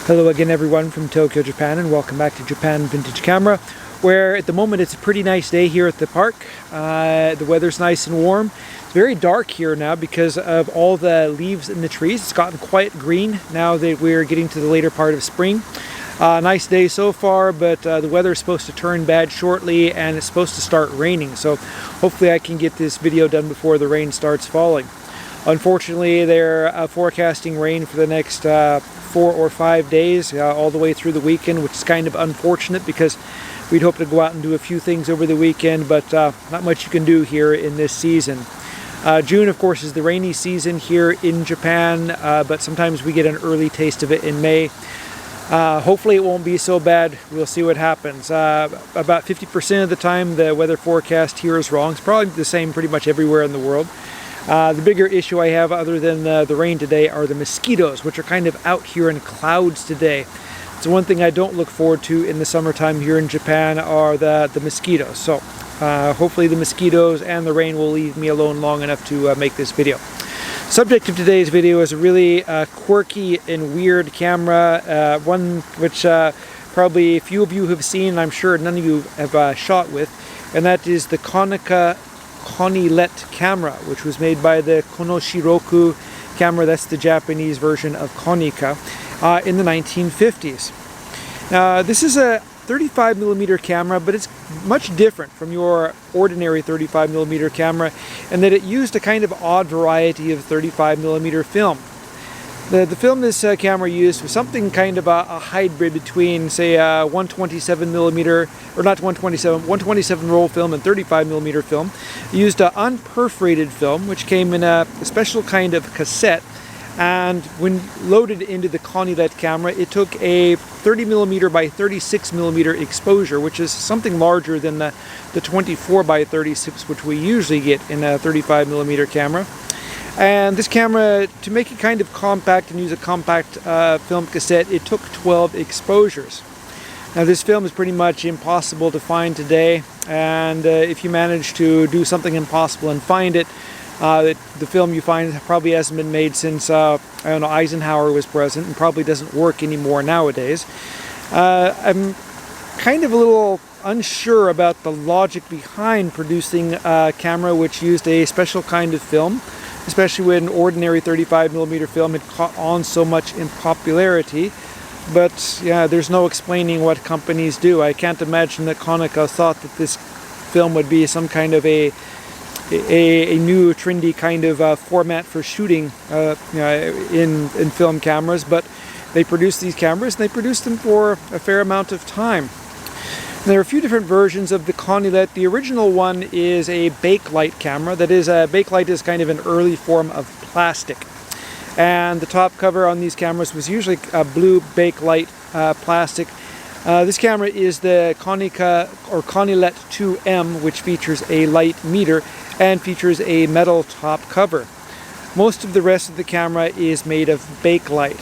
Hello again everyone from Tokyo, Japan, and welcome back to Japan Vintage Camera, where at the moment it's a pretty nice day here at the park. The weather's nice and warm. It's very dark here now because of all the leaves in the trees. It's gotten quite green now that we're getting to the later part of spring. Nice day so far, but the weather is supposed to turn bad shortly and it's supposed to start raining. So hopefully I can get this video done before the rain starts falling. Unfortunately, they're forecasting rain for the next 4 or 5 days, all the way through the weekend, which is kind of unfortunate because we'd hope to go out and do a few things over the weekend, but not much you can do here in this season. June, of course, is the rainy season here in Japan, but sometimes we get an early taste of it in May. Hopefully it won't be so bad. We'll see what happens. About 50% of the time the weather forecast here is wrong. It's probably the same pretty much everywhere in the world. The bigger issue I have, other than the rain today, are the mosquitoes, which are kind of out here in clouds today. So one thing I don't look forward to in the summertime here in Japan are the mosquitoes. So hopefully the mosquitoes and the rain will leave me alone long enough to make this video. Subject of today's video is a really quirky and weird camera, one which probably a few of you have seen, and I'm sure none of you have shot with, and that is the Konilette Camera, which was made by the Konoshiroku camera. That's the Japanese version of Konica in the 1950s. This is a 35mm camera, but it's much different from your ordinary 35mm camera in that it used a kind of odd variety of 35mm film. The film this camera used was something kind of a hybrid between, say, 127mm, or not 127 roll film and 35mm film. It used an unperforated film, which came in a special kind of cassette, and when loaded into the Konilette camera, it took a 30mm by 36mm exposure, which is something larger than the 24 by 36, which we usually get in a 35mm camera. And this camera, to make it kind of compact and use a compact film cassette, it took 12 exposures. Now this film is pretty much impossible to find today, and if you manage to do something impossible and find it, the film you find probably hasn't been made since, I don't know, Eisenhower was president, and probably doesn't work anymore nowadays. I'm kind of a little unsure about the logic behind producing a camera which used a special kind of film, especially when ordinary 35mm film had caught on so much in popularity. But yeah, there's no explaining what companies do. I can't imagine that Konica thought that this film would be some kind of a new trendy kind of format for shooting in film cameras, but they produce these cameras and they produce them for a fair amount of time. There are a few different versions of the Konilette. The original one is a bakelite camera. That is, bakelite is kind of an early form of plastic. And the top cover on these cameras was usually a blue bakelite plastic. This camera is the Konica or Konilette 2M, which features a light meter and features a metal top cover. Most of the rest of the camera is made of bakelite.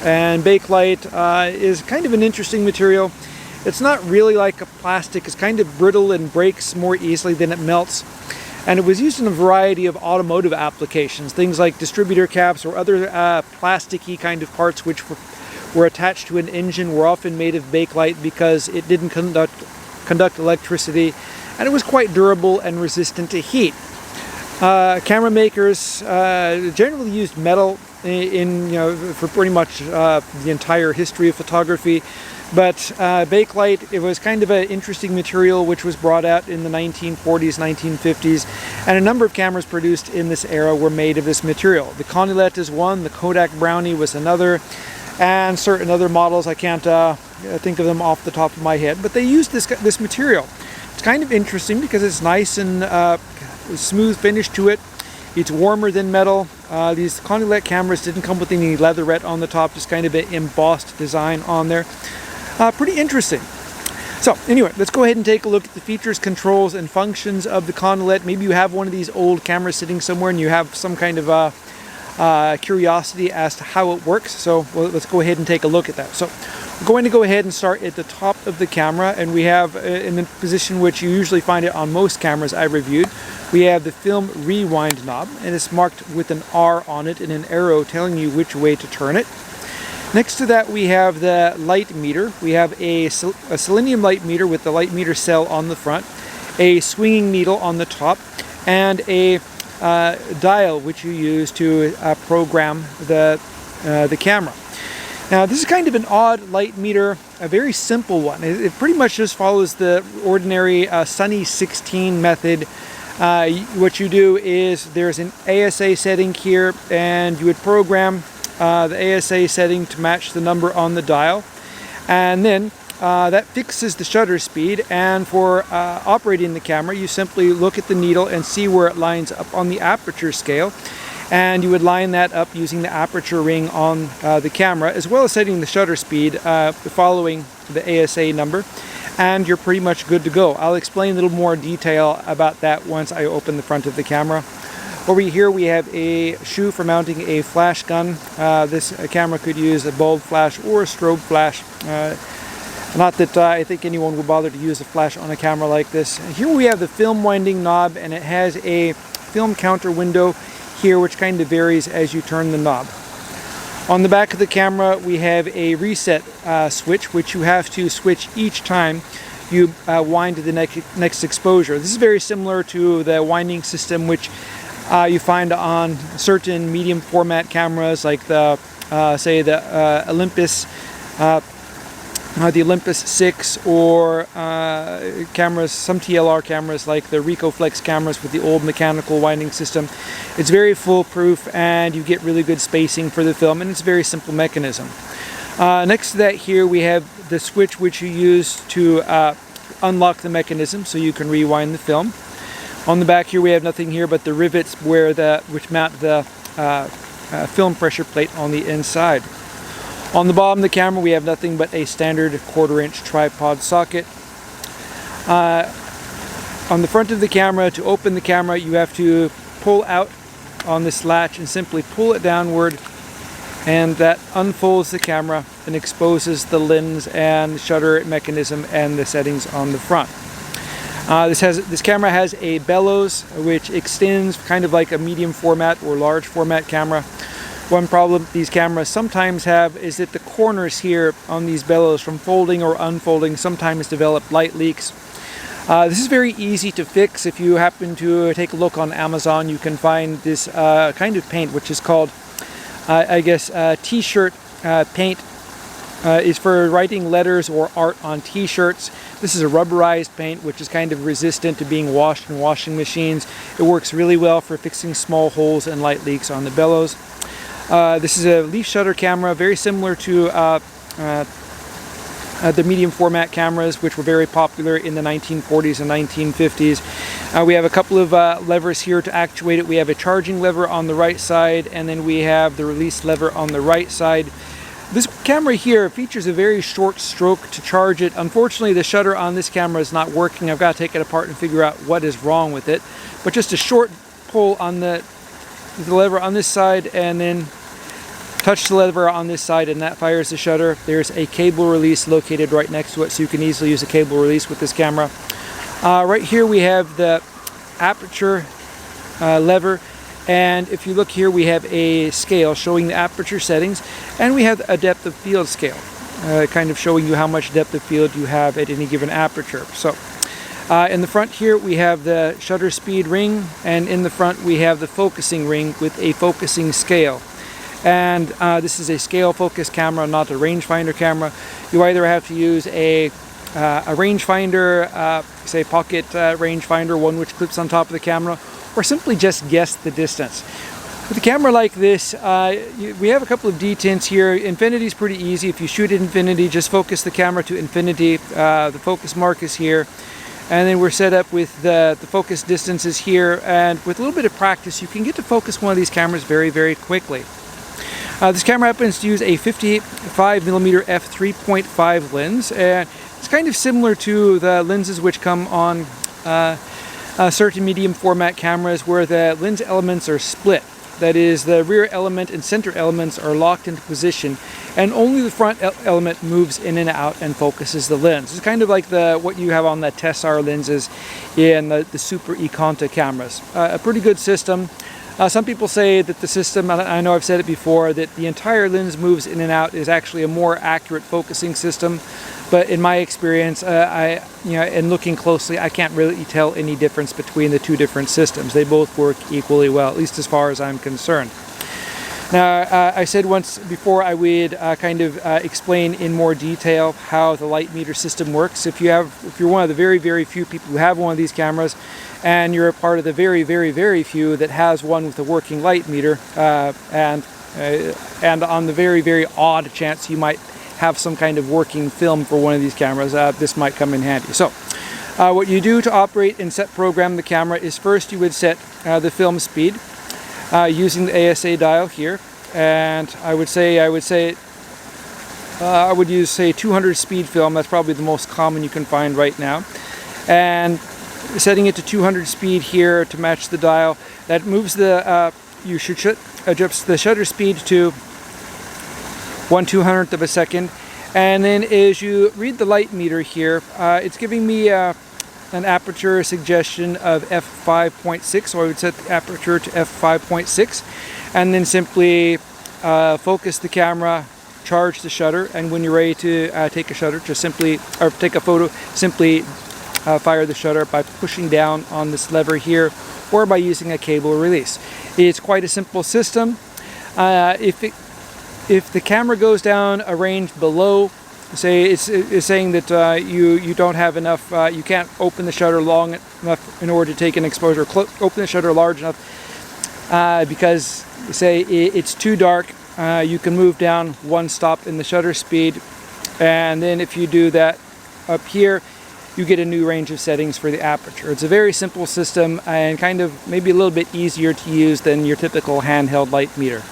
And bakelite is kind of an interesting material. It's not really like a plastic. It's kind of brittle and breaks more easily than it melts. And it was used in a variety of automotive applications, things like distributor caps or other plasticky kind of parts which were attached to an engine were often made of bakelite because it didn't conduct electricity, and it was quite durable and resistant to heat. Camera makers generally used metal for pretty much the entire history of photography. But bakelite, it was kind of an interesting material which was brought out in the 1940s, 1950s, and a number of cameras produced in this era were made of this material. The Konilette is one, the Kodak Brownie was another, and certain other models, I can't think of them off the top of my head, but they used this material. It's kind of interesting because it's nice and smooth finish to it. It's warmer than metal. These Konilette cameras didn't come with any leatherette on the top, just kind of an embossed design on there. Pretty interesting. So anyway, let's go ahead and take a look at the features, controls, and functions of the Konilette. Maybe you have one of these old cameras sitting somewhere and you have some kind of curiosity as to how it works. So let's go ahead and take a look at that. So we're going to go ahead and start at the top of the camera, and we have in the position which you usually find it on most cameras I reviewed, we have the film rewind knob, and it's marked with an R on it and an arrow telling you which way to turn it. Next to that we have the light meter. We have a selenium light meter with the light meter cell on the front, a swinging needle on the top, and a dial which you use to program the camera. Now this is kind of an odd light meter, a very simple one. It pretty much just follows the ordinary Sunny 16 method. What you do is there's an ASA setting here, and you would program the ASA setting to match the number on the dial, and then that fixes the shutter speed. And for operating the camera, you simply look at the needle and see where it lines up on the aperture scale, and you would line that up using the aperture ring on the camera, as well as setting the shutter speed following the ASA number, and you're pretty much good to go. I'll explain a little more detail about that once I open the front of the camera. Over here we have a shoe for mounting a flash gun. This camera could use a bulb flash or a strobe flash. Not that I think anyone would bother to use a flash on a camera like this. Here we have the film winding knob, and it has a film counter window here which kind of varies as you turn the knob. On the back of the camera we have a reset switch, which you have to switch each time you wind to the next exposure. This is very similar to the winding system which you find on certain medium format cameras like the say the Olympus 6, or cameras, some TLR cameras like the Recoflex cameras with the old mechanical winding system. It's very foolproof, and you get really good spacing for the film, and it's a very simple mechanism. Next to that here we have the switch which you use to unlock the mechanism so you can rewind the film. On the back here we have nothing here but the rivets which mount the film pressure plate on the inside. On the bottom of the camera we have nothing but a standard 1/4-inch tripod socket. On the front of the camera, to open the camera, you have to pull out on this latch and simply pull it downward, and that unfolds the camera and exposes the lens and shutter mechanism and the settings on the front. This camera has a bellows which extends kind of like a medium format or large format camera. One problem these cameras sometimes have is that the corners here on these bellows, from folding or unfolding, sometimes develop light leaks. This is very easy to fix. If you happen to take a look on Amazon, you can find this kind of paint which is called, I guess, t-shirt paint. Is for writing letters or art on t-shirts. This is a rubberized paint which is kind of resistant to being washed in washing machines. It works really well for fixing small holes and light leaks on the bellows. This is a leaf shutter camera, very similar to the medium format cameras which were very popular in the 1940s and 1950s. We have a couple of levers here to actuate it. We have a charging lever on the right side, and then we have the release lever on the right side. This camera here features a very short stroke to charge it. Unfortunately, the shutter on this camera is not working. I've got to take it apart and figure out what is wrong with it. But just a short pull on the lever on this side, and then touch the lever on this side, and that fires the shutter. There's a cable release located right next to it, so you can easily use a cable release with this camera. Right here we have the aperture lever. And if you look here, we have a scale showing the aperture settings, and we have a depth of field scale, kind of showing you how much depth of field you have at any given aperture. So in the front here we have the shutter speed ring, and in the front we have the focusing ring with a focusing scale. And this is a scale focus camera, not a rangefinder camera. You either have to use a rangefinder, say pocket rangefinder, one which clips on top of the camera, or simply just guess the distance. With a camera like this, we have a couple of detents here. Infinity is pretty easy. If you shoot at infinity, just focus the camera to infinity. The focus mark is here. And then we're set up with the focus distances here. And with a little bit of practice, you can get to focus one of these cameras very, very quickly. This camera happens to use a 55mm f3.5 lens. And it's kind of similar to the lenses which come on certain medium format cameras, where the lens elements are split. That is, the rear element and center elements are locked into position, and only the front element moves in and out and focuses the lens. It's kind of like what you have on the Tessar lenses in the Super Ikonta cameras. A pretty good system. Some people say that the system, I know I've said it before, that the entire lens moves in and out is actually a more accurate focusing system. But in my experience, and looking closely, I can't really tell any difference between the two different systems. They both work equally well, at least as far as I'm concerned. Now, I said once before I would explain in more detail how the light meter system works. If you're one of the very, very few people who have one of these cameras, and you're a part of the very, very, very few that has one with a working light meter, and on the very, very odd chance you might have some kind of working film for one of these cameras, this might come in handy. So, what you do to operate and set program the camera is first you would set the film speed using the ASA dial here, and I would use say 200 speed film. That's probably the most common you can find right now, and setting it to 200 speed here to match the dial. That moves you should adjust the shutter speed to 1/200th of a second, and then as you read the light meter here, it's giving me an aperture suggestion of f5.6, so I would set the aperture to f5.6, and then simply focus the camera, charge the shutter, and when you're ready to take a photo, simply fire the shutter by pushing down on this lever here, or by using a cable release. It's quite a simple system. If the camera goes down a range below, say it's saying that you don't have enough, you can't open the shutter long enough in order to take an exposure, open the shutter large enough because say it's too dark, you can move down one stop in the shutter speed, and then if you do that up here, you get a new range of settings for the aperture. It's a very simple system and kind of maybe a little bit easier to use than your typical handheld light meter.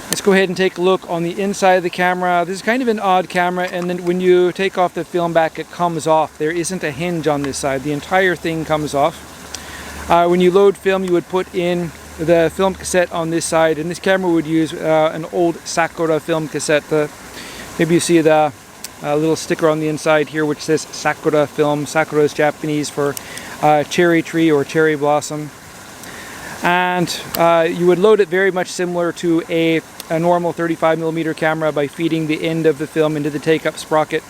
Let's go ahead and take a look on the inside of the camera. This is kind of an odd camera, and then when you take off the film back, it comes off. There isn't a hinge on this side. The entire thing comes off. When you load film, you would put in the film cassette on this side, and this camera would use an old Sakura film cassette. Maybe you see the little sticker on the inside here which says Sakura film. Sakura is Japanese for cherry tree or cherry blossom. And you would load it very much similar to a normal 35mm camera by feeding the end of the film into the take-up sprocket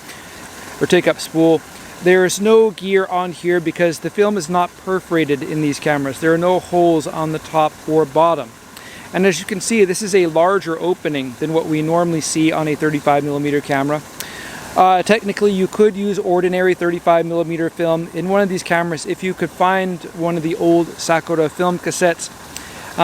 or take-up spool. There is no gear on here because the film is not perforated in these cameras. There are no holes on the top or bottom. And as you can see, this is a larger opening than what we normally see on a 35mm camera. Technically, you could use ordinary 35mm film in one of these cameras if you could find one of the old Sakura film cassettes.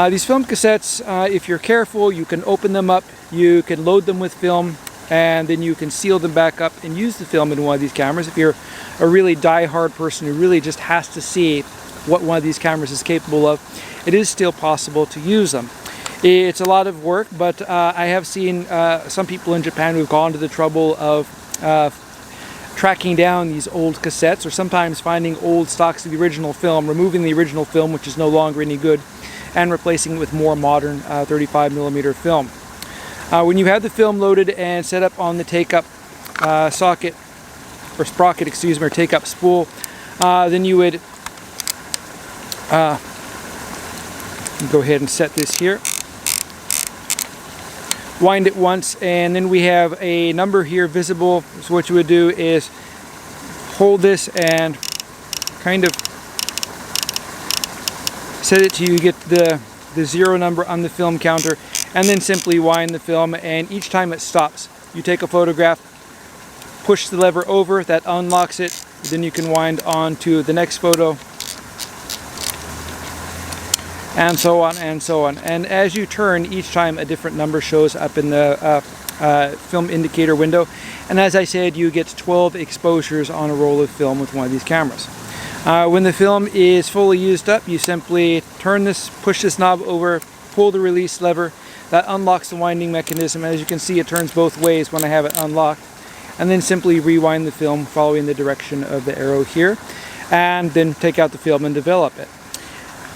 These film cassettes, if you're careful, you can open them up, you can load them with film, and then you can seal them back up and use the film in one of these cameras. If you're a really die-hard person who really just has to see what one of these cameras is capable of, it is still possible to use them. It's a lot of work, but I have seen some people in Japan who've gone to the trouble of tracking down these old cassettes, or sometimes finding old stocks of the original film, removing the original film, which is no longer any good, and replacing it with more modern 35mm film. When you have the film loaded and set up on the take-up socket, or sprocket, excuse me, or take-up spool, then you would go ahead and set this here. Wind it once, and then we have a number here visible. So what you would do is hold this and kind of set it till you get the 0 number on the film counter, and then simply wind the film, and each time it stops, you take a photograph, push the lever over, that unlocks it, then you can wind on to the next photo, and so on and so on. And as you turn, each time a different number shows up in the film indicator window. And as I said, you get 12 exposures on a roll of film with one of these cameras. When the film is fully used up, you simply turn this, push this knob over, pull the release lever. That unlocks the winding mechanism. As you can see, it turns both ways when I have it unlocked. And then simply rewind the film following the direction of the arrow here, and then take out the film and develop it.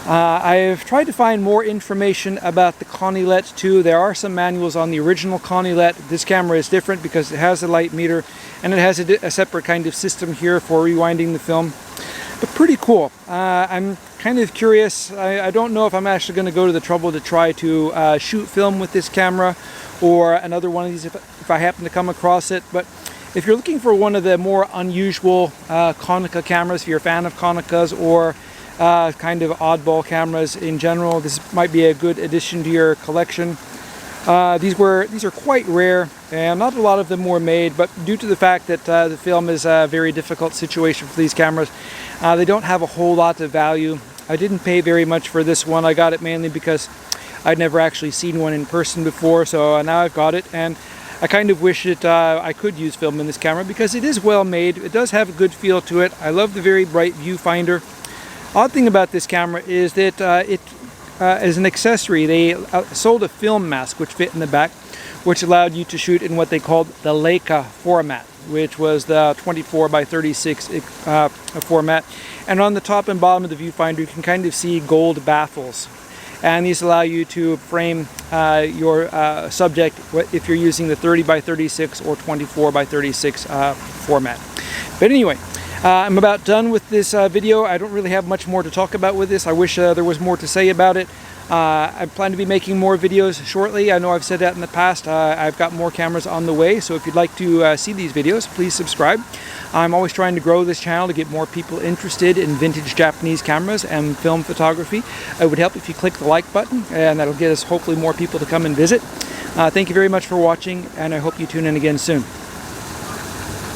I've tried to find more information about the Konilette 2. There are some manuals on the original Konilette. This camera is different because it has a light meter, and it has a separate kind of system here for rewinding the film. but pretty cool. I'm kind of curious. I don't know if I'm actually going to go to the trouble to try to shoot film with this camera or another one of these if I happen to come across it. But if you're looking for one of the more unusual Konica cameras, if you're a fan of Konicas or kind of oddball cameras in general, this might be a good addition to your collection. These are quite rare, and not a lot of them were made, but due to the fact that the film is a very difficult situation for these cameras, they don't have a whole lot of value. I didn't pay very much for this one. I got it mainly because I'd never actually seen one in person before, so now I've got it, and I kind of wish that I could use film in this camera because it is well made. It does have a good feel to it. I love the very bright viewfinder. Odd thing about this camera is that as an accessory, they sold a film mask which fit in the back, which allowed you to shoot in what they called the Leica format, which was the 24 by 36 format. And on the top and bottom of the viewfinder, you can kind of see gold baffles. And these allow you to frame your subject if you're using the 30 by 36 or 24 by 36 format. But anyway, I'm about done with this video. I don't really have much more to talk about with this. I wish there was more to say about it. I plan to be making more videos shortly. I know I've said that in the past. I've got more cameras on the way, so if you'd like to see these videos, please subscribe. I'm always trying to grow this channel to get more people interested in vintage Japanese cameras and film photography. It would help if you click the like button, and that'll get us hopefully more people to come and visit. Thank you very much for watching, and I hope you tune in again soon.